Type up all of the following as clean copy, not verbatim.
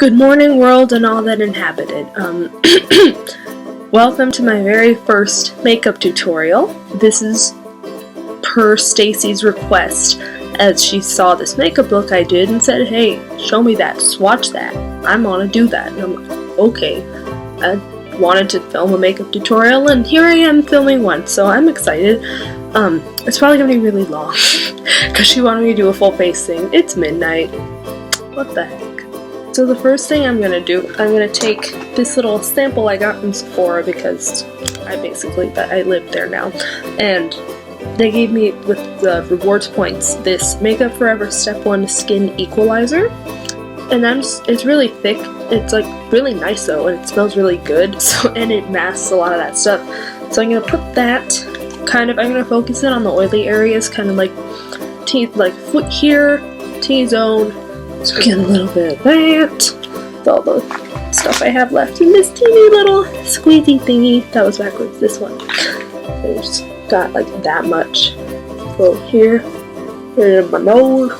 Good morning, world and all that inhabited. Welcome to my very first makeup tutorial. This is per Stacy's request, as she saw this makeup look I did and said, hey, show me that, swatch that. I want to do that. And I'm like, okay. I wanted to film a makeup tutorial, and here I am filming one, so I'm excited. It's probably going to be really long, because she wanted me to do a full face thing. It's midnight. What the heck? So the first thing I'm going to do, I'm going to take this little sample I got from Sephora, because I live there now, and they gave me, with the rewards points, this Makeup Forever Step 1 Skin Equalizer, and it's really thick. It's like really nice though, and it smells really good, and it masks a lot of that stuff. So I'm going to put that, I'm going to focus it on the oily areas, kind of like foot here, T-zone. So get a little bit of that, with all the stuff I have left in this teeny little squeezy thingy. That was backwards, this one. I just got like that much. Go here, in my nose.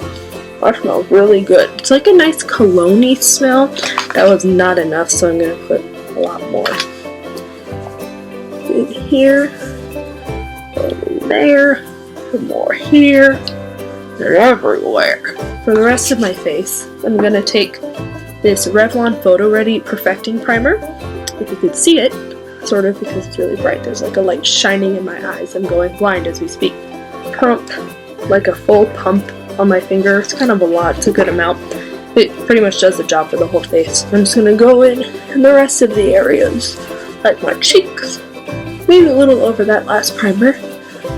That smells really good. It's like a nice cologne-y smell. That was not enough, so I'm going to put a lot more. In here, and there, and more here. They're everywhere. For the rest of my face, I'm going to take this Revlon Photo Ready Perfecting Primer. If you can see it, sort of, because it's really bright. There's like a light shining in my eyes. I'm going blind as we speak. Pump, like a full pump on my finger. It's kind of a lot. It's a good amount. It pretty much does the job for the whole face. I'm just going to go in the rest of the areas, like my cheeks. Maybe a little over that last primer.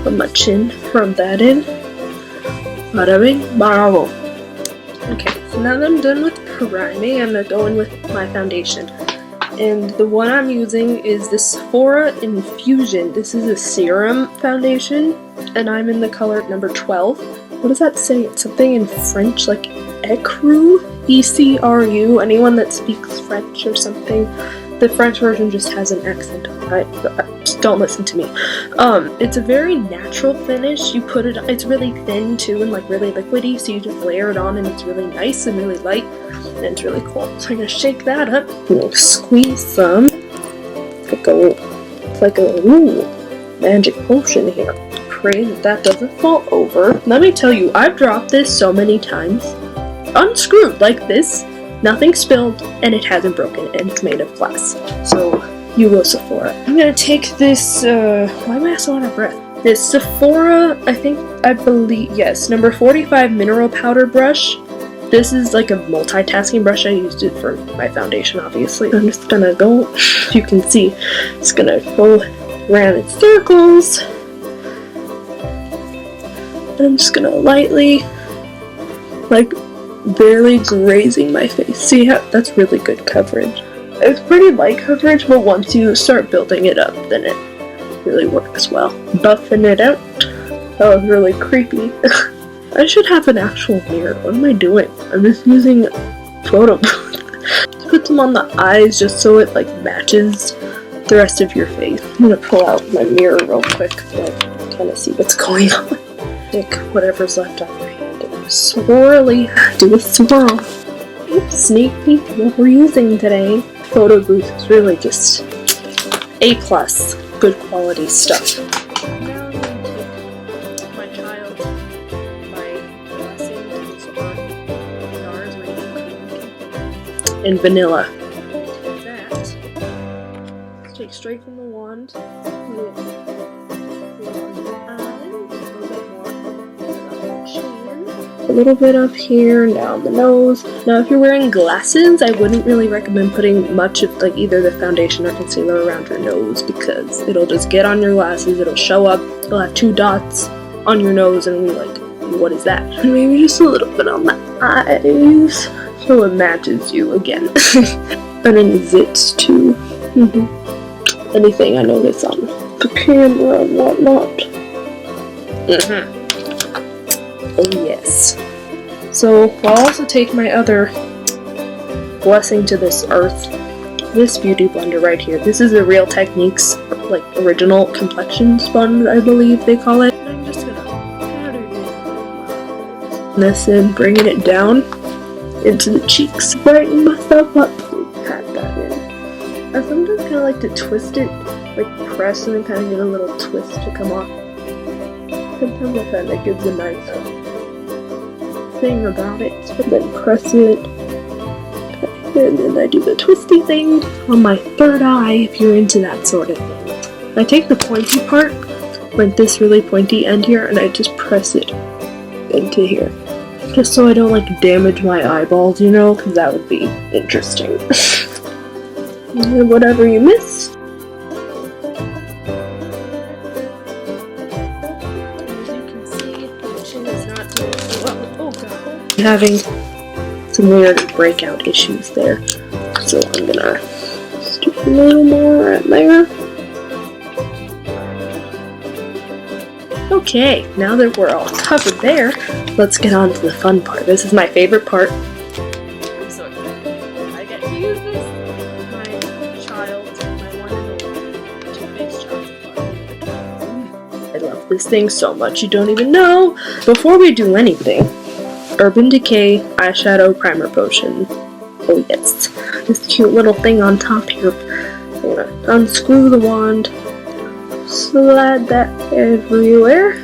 On my chin, rub that in. Bada bing, bada boom. Okay, so now that I'm done with priming, I'm going to go in with my foundation. And the one I'm using is the Sephora Infusion. This is a serum foundation, and I'm in the color number 12. What does that say? It's something in French, like Ecru? E-C-R-U? Anyone that speaks French or something? The French version just has an accent on it. Just don't listen to me. It's a very natural finish. You put it, it's really thin too and like really liquidy, so you just layer it on and it's really nice and really light, and it's really cool. So I'm gonna shake that up and squeeze some. It's like a magic potion here. Pray that doesn't fall over. Let me tell you, I've dropped this so many times. Unscrewed like this. Nothing spilled, and it hasn't broken, and it's made of glass. So, you go Sephora. I'm gonna take this, why am I so out of breath? This Sephora, I believe, yes, number 45 mineral powder brush. This is like a multitasking brush. I used it for my foundation, obviously. I'm just gonna go, if you can see, it's gonna go around in circles. And I'm just gonna lightly, barely grazing my face. See how that's really good coverage. It's pretty light coverage, but once you start building it up, then it really works well. Buffing it out. That was really creepy. I should have an actual mirror. What am I doing? I'm just using photo booth. Put them on the eyes just so it matches the rest of your face. I'm gonna pull out my mirror real quick so I can kind of see what's going on. Take whatever's left on my hand. Swirly, do a swirl. Oops, sneak peek what we're using today. Photo booth is really just A+, good quality stuff. Now I'm going to take my child, my blessing, stars, and vanilla. That, let's take straight from the wand. A little bit up here and down the nose. Now if you're wearing glasses, I wouldn't really recommend putting much of either the foundation or concealer around your nose, because it'll just get on your glasses, it'll show up, you'll have 2 dots on your nose and be like, what is that? And maybe just a little bit on the eyes so it matches you again. And any zits too. Anything I notice on the camera and whatnot. Oh yes. So I'll also take my other blessing to this earth, this beauty blender right here. This is a Real Techniques original complexion sponge, I believe they call it. And I'm just gonna powder this in, bringing it down into the cheeks. Brighten myself up. Pat that in. I sometimes kind of like to twist it, like press and then kind of get a little twist to come off. Sometimes I find that gives a nice thing about it. And then press it. And then I do the twisty thing on my third eye if you're into that sort of thing. I take the pointy part, like this really pointy end here, and I just press it into here. Just so I don't like damage my eyeballs, you know, because that would be interesting. And whatever you missed. As you can see, the chin is not doing so well. Oh god. I'm having some weird breakout issues there. So I'm gonna just do a little more right there. Okay, now that we're all covered there, let's get on to the fun part. This is my favorite part. I'm so excited. I get to use this. My child, my one and only, two big child. I love this thing so much, you don't even know. Before we do anything, Urban Decay eyeshadow primer potion. Oh yes, this cute little thing on top here. I'm gonna unscrew the wand. Slide that everywhere.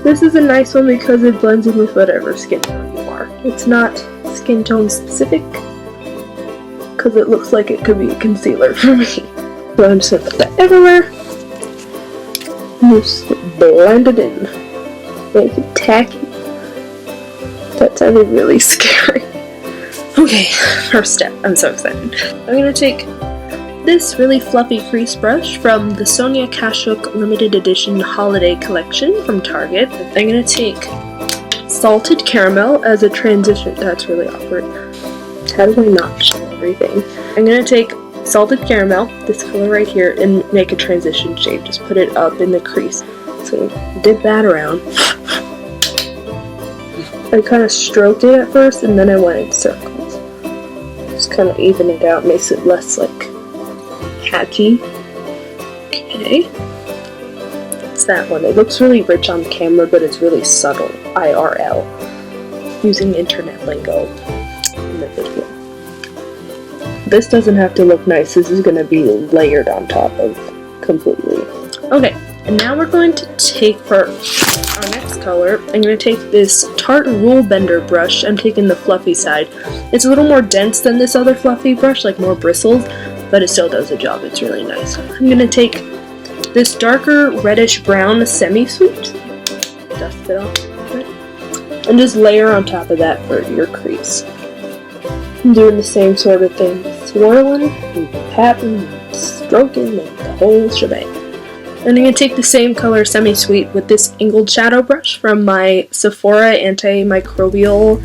This is a nice one because it blends in with whatever skin tone you are. It's not skin tone specific because it looks like it could be a concealer for me. So I'm just gonna put that everywhere. Just blend it in. Make it tacky. That sounded really scary. Okay, first step. I'm so excited. I'm gonna take this really fluffy crease brush from the Sonia Kashuk limited edition holiday collection from Target. I'm gonna take salted caramel as a transition. That's really awkward. How do I not show everything? I'm gonna take salted caramel, this color right here, and make a transition shade. Just put it up in the crease. So dip that around. I kind of stroked it at first, and then I went in circles. Just kind of even it out, makes it less like patchy. Okay. It's that one. It looks really rich on camera, but it's really subtle. IRL. Using internet lingo in the video. This doesn't have to look nice. This is going to be layered on top of completely. Okay, and now we're going to take for our next color, I'm going to take this Tarte Rule Bender brush. I'm taking the fluffy side. It's a little more dense than this other fluffy brush, like more bristles, but it still does the job. It's really nice. I'm going to take this darker reddish brown semi-sweet, dust it off a little bit, and just layer on top of that for your crease. I'm doing the same sort of thing, swirling and patting and stroking and the whole shebang. And I'm going to take the same color semi-sweet with this angled shadow brush from my Sephora antimicrobial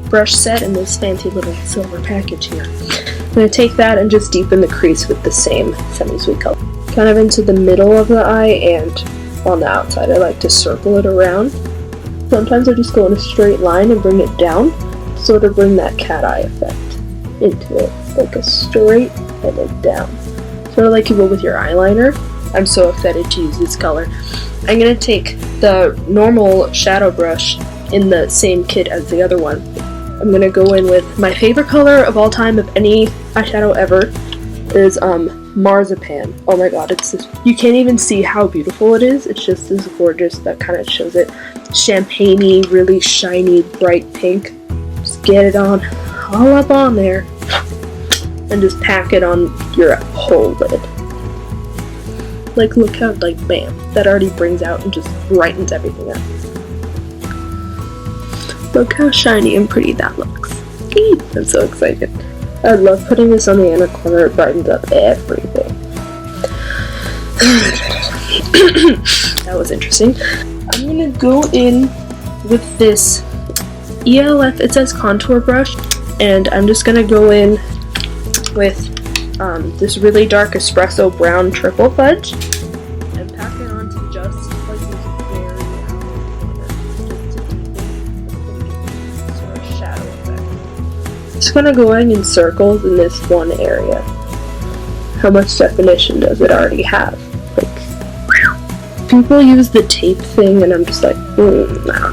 brush set in this fancy little silver package here. I'm going to take that and just deepen the crease with the same semi-sweet color. Kind of into the middle of the eye and on the outside. I like to circle it around. Sometimes I just go in a straight line and bring it down, sort of bring that cat eye effect into it. Like a straight and then down. Sort of like you will with your eyeliner. I'm so excited to use this color. I'm going to take the normal shadow brush in the same kit as the other one. I'm going to go in with my favorite color of all time of any eyeshadow ever is Marzipan. Oh my god, it's this, you can't even see how beautiful it is. It's just this gorgeous, that kind of shows it. Champagne-y, really shiny, bright pink. Just get it on, all up on there, and just pack it on your whole lid. Like, look how, like, bam, that already brings out and just brightens everything up. Look how shiny and pretty that looks. Eee, I'm so excited. I love putting this on the inner corner. It brightens up everything. That was interesting. I'm gonna go in with this ELF, it says contour brush, and I'm just gonna go in with this really dark espresso brown triple fudge and pack it onto just like this very outer corner, just to deepen the sort of shadow effect. Just kind of going in circles in this one area. How much definition does it already have? Like, people use the tape thing, and I'm just like, I don't know.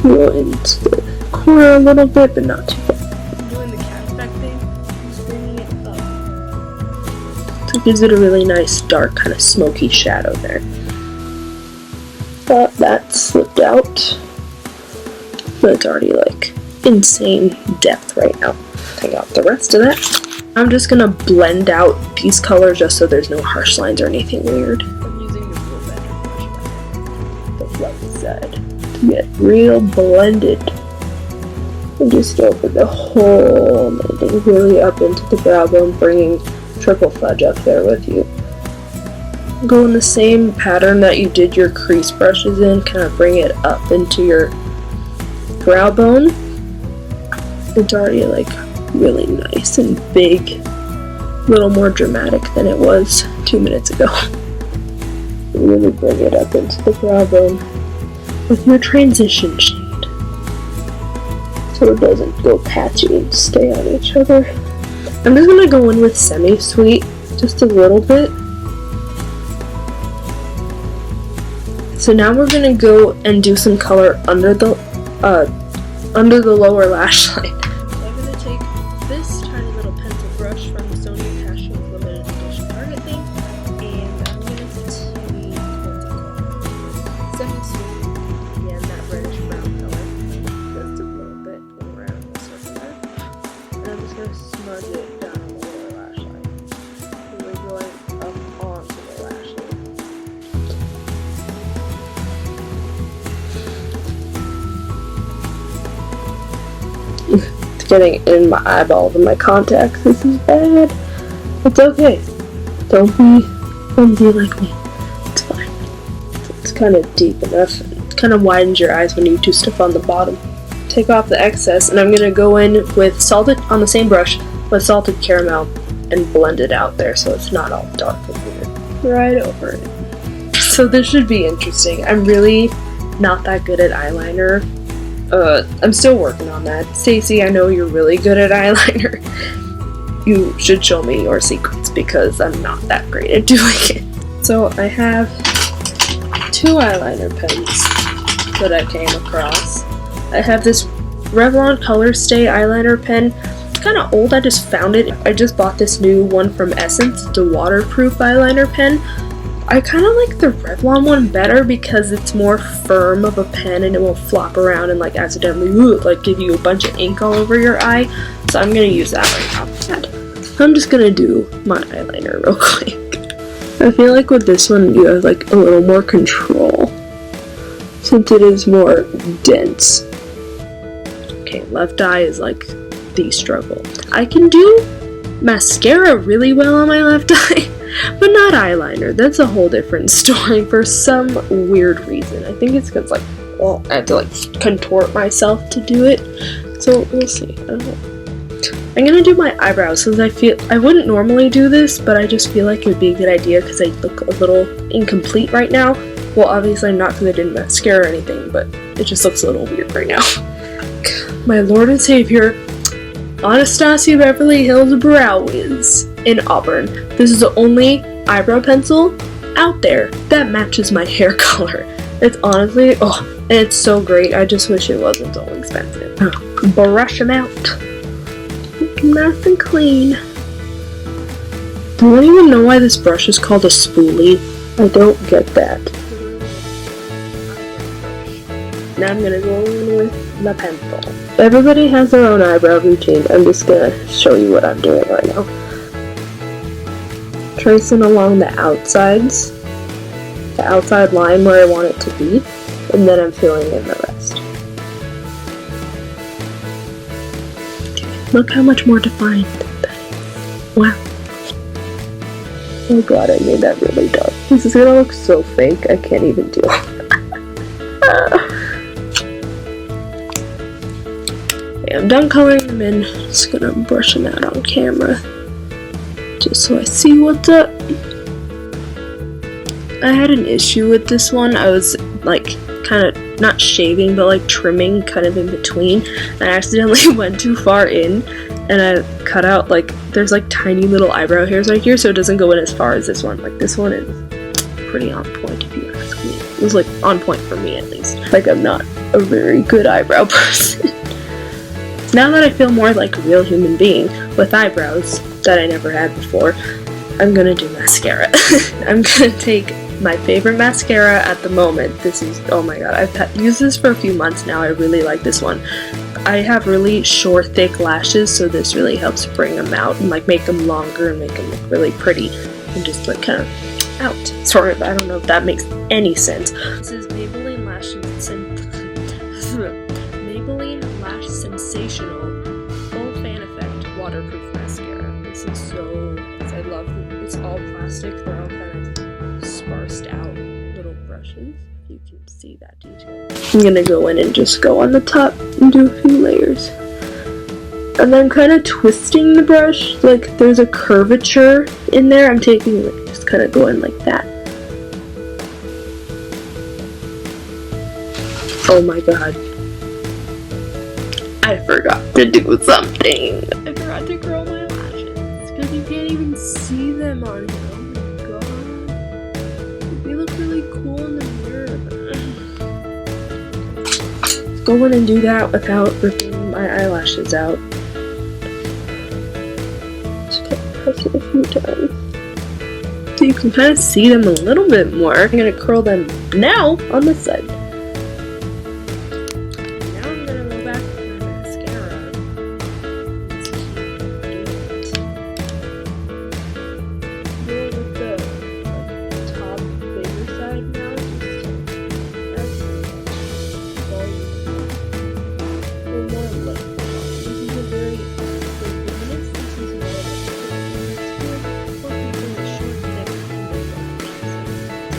Go into the for a little bit, but not too far. I'm doing the cashback thing, just bringing it up. So it gives it a really nice, dark, kind of smoky shadow there. But that slipped out. But it's already like insane depth right now. Take out the rest of that. I'm just gonna blend out these colors just so there's no harsh lines or anything weird. I'm using the Blue Bender brush, the fluffy side, to get real blended. And just over the whole thing, really up into the brow bone, bringing triple fudge up there with you. Go in the same pattern that you did your crease brushes in, kind of bring it up into your brow bone. It's already like really nice and big, a little more dramatic than it was 2 minutes ago. Really bring it up into the brow bone with your transition shade, so it doesn't go patchy and stay on each other. I'm just gonna go in with semi-sweet, just a little bit. So now we're gonna go and do some color under the lower lash line. So I'm gonna take this tiny little pencil brush from the Sony Passion limited edition Target thing, and I'm going to take semi-sweet, again that reddish brown color, just a little bit around the circle, and I'm just going to smudge it down on the lower lash line. And we're going up onto the lash line. It's getting in my eyeballs and my contacts. This is bad. It's okay. Don't be like me. It's fine. It's kind of deep enough. It kind of widens your eyes when you do stuff on the bottom. Take off the excess, and I'm going to go in with salted, on the same brush, with salted caramel, and blend it out there so it's not all dark and weird. Right over it. So this should be interesting. I'm really not that good at eyeliner. I'm still working on that. Stacey, I know you're really good at eyeliner. You should show me your secrets because I'm not that great at doing it. So I have 2 eyeliner pens that I came across. I have this Revlon Color Stay eyeliner pen. It's kind of old, I just found it. I just bought this new one from Essence. It's a waterproof eyeliner pen. I kind of like the Revlon one better because it's more firm of a pen and it won't flop around and like accidentally like give you a bunch of ink all over your eye. So I'm going to use that right now. I'm just going to do my eyeliner real quick. I feel like with this one you have like a little more control since it is more dense. Okay, left eye is like the struggle. I can do mascara really well on my left eye. But not eyeliner. That's a whole different story for some weird reason. I think it's because, like, well, I have to, like, contort myself to do it. So, we'll see. I don't know. I'm gonna do my eyebrows because I wouldn't normally do this, but I just feel like it would be a good idea because I look a little incomplete right now. Well, obviously not because I didn't mascara or anything, but it just looks a little weird right now. My Lord and Savior, Anastasia Beverly Hills Brow Wiz in Auburn. This is the only eyebrow pencil out there that matches my hair color. It's honestly, and it's so great. I just wish it wasn't so expensive. Brush them out. Nice and clean. Do I even know why this brush is called a spoolie? I don't get that. Now I'm gonna go in with the pencil. Everybody has their own eyebrow routine. I'm just gonna show you what I'm doing right now. Tracing along the outsides, the outside line where I want it to be, and then I'm filling in the rest. Look how much more defined that is. Wow. Oh god, I made that really dark. This is gonna look so fake, I can't even do it. Okay, I'm done coloring them in. Just gonna brush them out on camera. Just so I see what's up. I had an issue with this one. I was like kind of not shaving but like trimming kind of in between. I accidentally went too far in and I cut out like there's like tiny little eyebrow hairs right here so it doesn't go in as far as this one. Like this one is pretty on point if you ask me. It was like on point for me at least. Like I'm not a very good eyebrow person. Now that I feel more like a real human being with eyebrows that I never had before, I'm gonna do mascara. I'm gonna take my favorite mascara at the moment. This is, oh my god, I've used this for a few months now. I really like this one. I have really short, thick lashes, so this really helps bring them out and like make them longer and make them look really pretty and just like kind of out. Sort of, I don't know if that makes any sense. This is Maybelline Lash Sensational Full Fan Effect Waterproof Mascara. This is so nice. I love it. It's all plastic. They're all kind of sparsed out little brushes. You can see that detail. I'm gonna go in and just go on the top and do a few layers. And then kind of twisting the brush, like there's a curvature in there. I'm taking, like, just kind of going like that. Oh my god. I forgot to do something. I forgot to curl my lashes because you can't even see them on here. Oh my god. They look really cool in the mirror. Go in and do that without ripping my eyelashes out. Just press it a few times. So you can kind of see them a little bit more. I'm gonna curl them now on this side.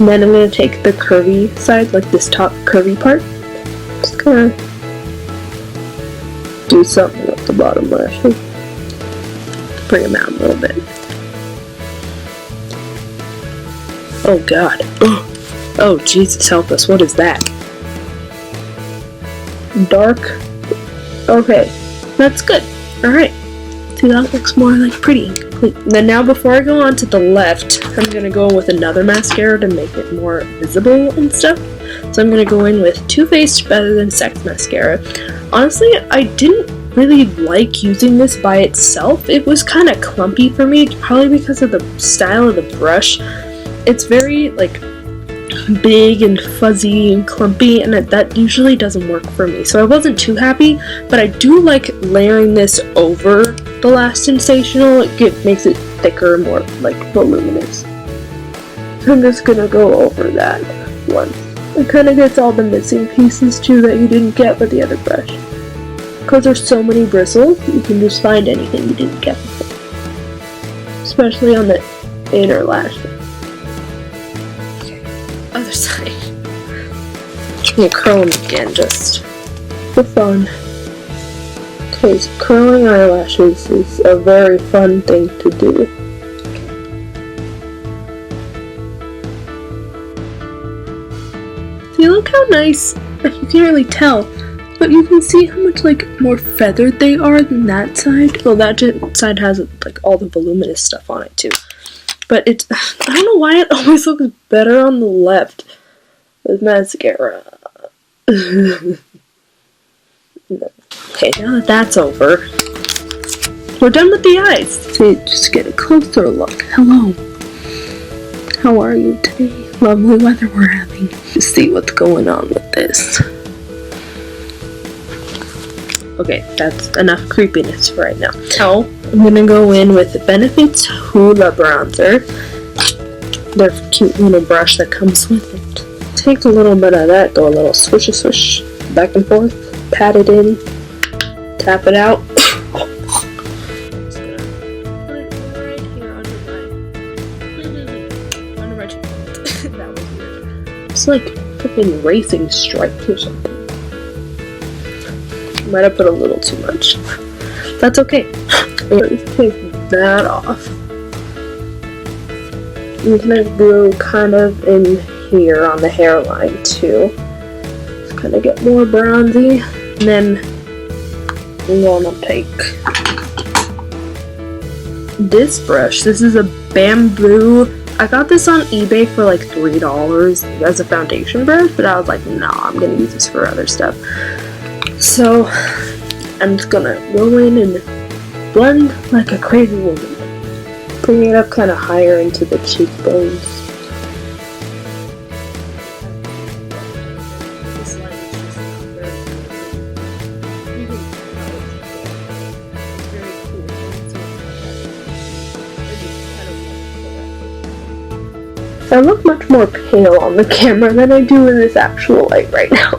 And then I'm going to take the curvy side, like this top curvy part, just kind of do something with the bottom lashes, bring them out a little bit. Oh god, oh Jesus help us, what is that? Dark, okay, that's good, alright. See, that looks more like pretty and complete. And then now before I go on to the left, I'm going to go in with another mascara to make it more visible and stuff. So I'm going to go in with Too Faced Better Than Sex mascara. Honestly, I didn't really like using this by itself. It was kind of clumpy for me, probably because of the style of the brush. It's very like big and fuzzy and clumpy, and that usually doesn't work for me. So I wasn't too happy, but I do like layering this over the Lash Sensational. It makes it thicker, more like voluminous. So I'm just gonna go over that once. It kind of gets all the missing pieces too that you didn't get with the other brush. Because there's so many bristles, you can just find anything you didn't get before. Especially on the inner lashes. Okay, other side. I'm gonna curl them again just for fun. Okay, so curling eyelashes is a very fun thing to do. See, look how nice, like you can't really tell, but you can see how much like more feathered they are than that side. Well, that side has like all the voluminous stuff on it too. But it's, I don't know why it always looks better on the left with mascara. No. Okay, now that that's over, we're done with the eyes. See, just get a closer look. Hello. How are you today? Lovely weather we're having. Just see what's going on with this. Okay, that's enough creepiness for right now. Now, I'm gonna go in with the Benefits Hoola Bronzer. Their cute little brush that comes with it. Take a little bit of that, go a little swish swish, back and forth, pat it in, tap it out. Just gonna put it right here under my chin. That was weird. It's like flipping racing stripes or something. Might have put a little too much. That's okay. Let's take that off. I'm gonna go kind of in here on the hairline too. Just kind of get more bronzy. And then I'm gonna take this brush. This is a bamboo. I got this on eBay for like $3 as a foundation brush, but I was like, nah, I'm gonna use this for other stuff. So I'm just gonna go in and blend like a crazy woman. Bring it up kind of higher into the cheekbones. This light is just not very good. You can tell it's very cool. I look much more pale on the camera than I do in this actual light right now.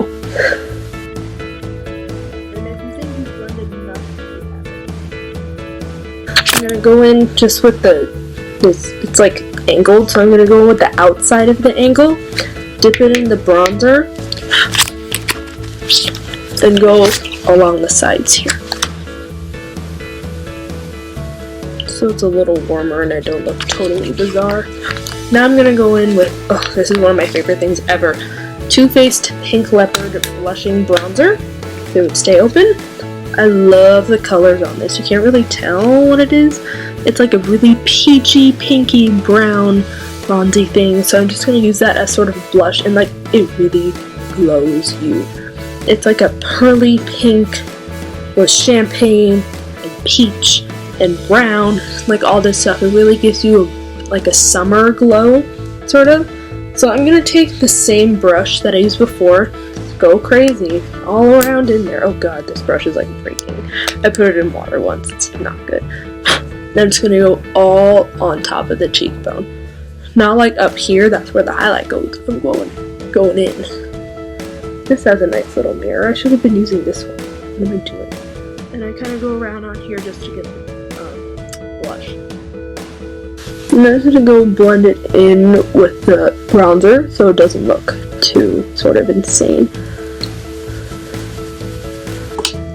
I'm gonna go in just with it's like angled, so I'm gonna go in with the outside of the angle, dip it in the bronzer, then go along the sides here. So it's a little warmer and I don't look totally bizarre. Now I'm gonna go in with, this is one of my favorite things ever, Too Faced Pink Leopard Blushing Bronzer. If it would stay open. I love the colors on this. You can't really tell what it is. It's like a really peachy, pinky, brown, bronzy thing. So I'm just going to use that as sort of blush, and like it really glows you. It's like a pearly pink with champagne and peach and brown, like all this stuff. It really gives you like a summer glow, sort of. So I'm going to take the same brush that I used before. Go crazy all around in there. Oh god, this brush is like breaking. I put it in water once, it's not good. Then I'm just gonna go all on top of the cheekbone. Not like up here, that's where the highlight goes. I'm going in. This has a nice little mirror. I should have been using this one. Let me do it. And I kind of go around on here just to get the blush. And then I'm gonna go blend it in with the bronzer so it doesn't look too sort of insane.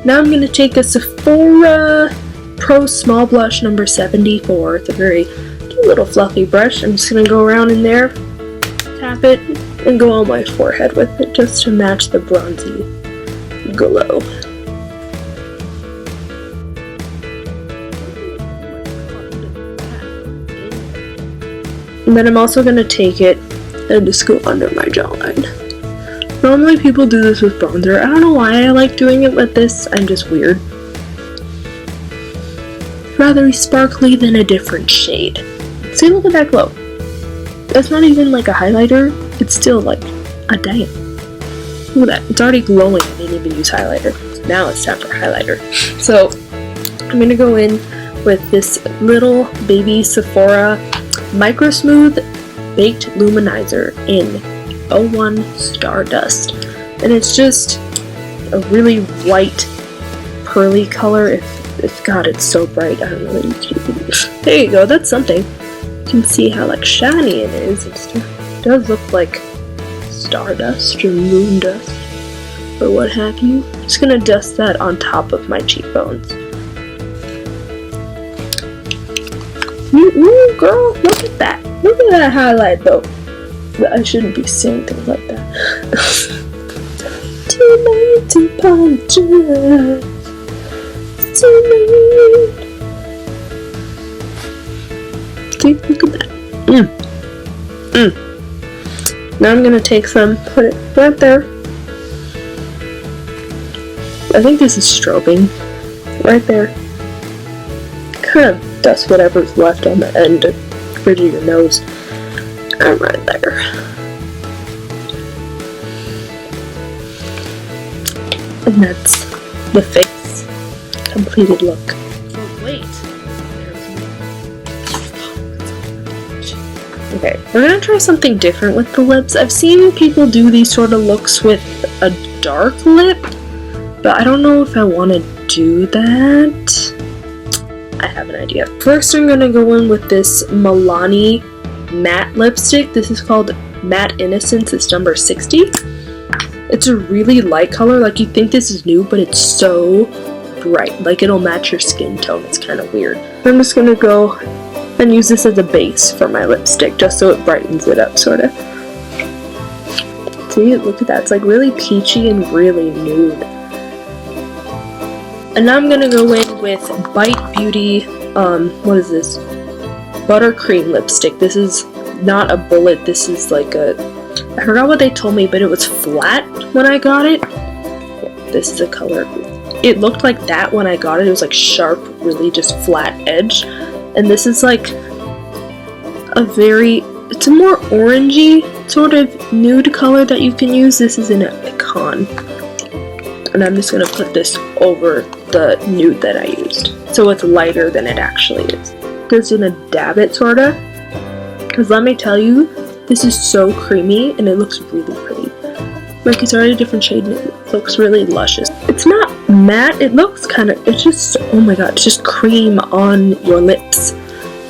Now I'm going to take a Sephora Pro Small Blush number 74. It's a very cute little fluffy brush. I'm just going to go around in there, tap it, and go on my forehead with it just to match the bronzy glow. And then I'm also going to take it and just go under my jawline. Normally people do this with bronzer. I don't know why I like doing it with this. I'm just weird. Rather sparkly than a different shade. See, look at that glow. It's not even like a highlighter. It's still like a damn. Look at that. It's already glowing. I didn't even use highlighter. Now it's time for highlighter. So I'm going to go in with this little baby Sephora Micro Smooth Baked Luminizer in 01 Stardust, and it's just a really white pearly color. God, it's so bright. I don't know that you can. There you go, that's something. You can see how like shiny it is. It does look like stardust or moon dust or what have you. I'm just gonna dust that on top of my cheekbones. Ooh, girl, look at that. Look at that highlight though. I shouldn't be saying things like that. Too late to apologize. Too late. See, look at that. Now I'm gonna take some, put it right there. I think this is strobing. Right there. Kind of dust whatever's left on the end of the bridge of your nose. I'm right there. And that's the face completed look. Oh wait. Okay, we're gonna try something different with the lips. I've seen people do these sort of looks with a dark lip, but I don't know if I want to do that. I have an idea. First, I'm gonna go in with this Milani matte lipstick. This is called Matte Innocence. It's number 60. It's a really light color. Like, you think this is new, but it's so bright. Like, it'll match your skin tone. It's kind of weird. I'm just gonna go and use this as a base for my lipstick, just so it brightens it up, sort of. See, look at that. It's like really peachy and really nude. And now I'm gonna go in with Bite Beauty, what is this? Buttercream lipstick. This is not a bullet, this is like a, I forgot what they told me, but it was flat when I got it. Yeah, this is a color it looked like that when I got it. It was like sharp, really just flat edge. And this is like it's a more orangey sort of nude color that you can use. This is in a Icon. And I'm just gonna put this over the nude that I used, so it's lighter than it actually is. Just gonna dab it sorta, because let me tell you, this is so creamy and it looks really pretty. Like, it's already a different shade and it looks really luscious. It's not matte, it looks it's just, oh my god, it's just cream on your lips.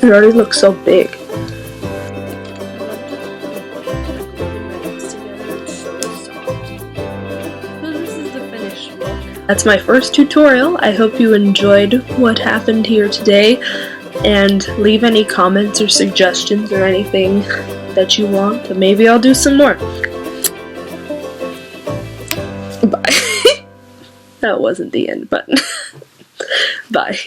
It already looks so big. That's my first tutorial. I hope you enjoyed what happened here today, and leave any comments or suggestions or anything that you want, and maybe I'll do some more. Bye. That wasn't the end, but bye.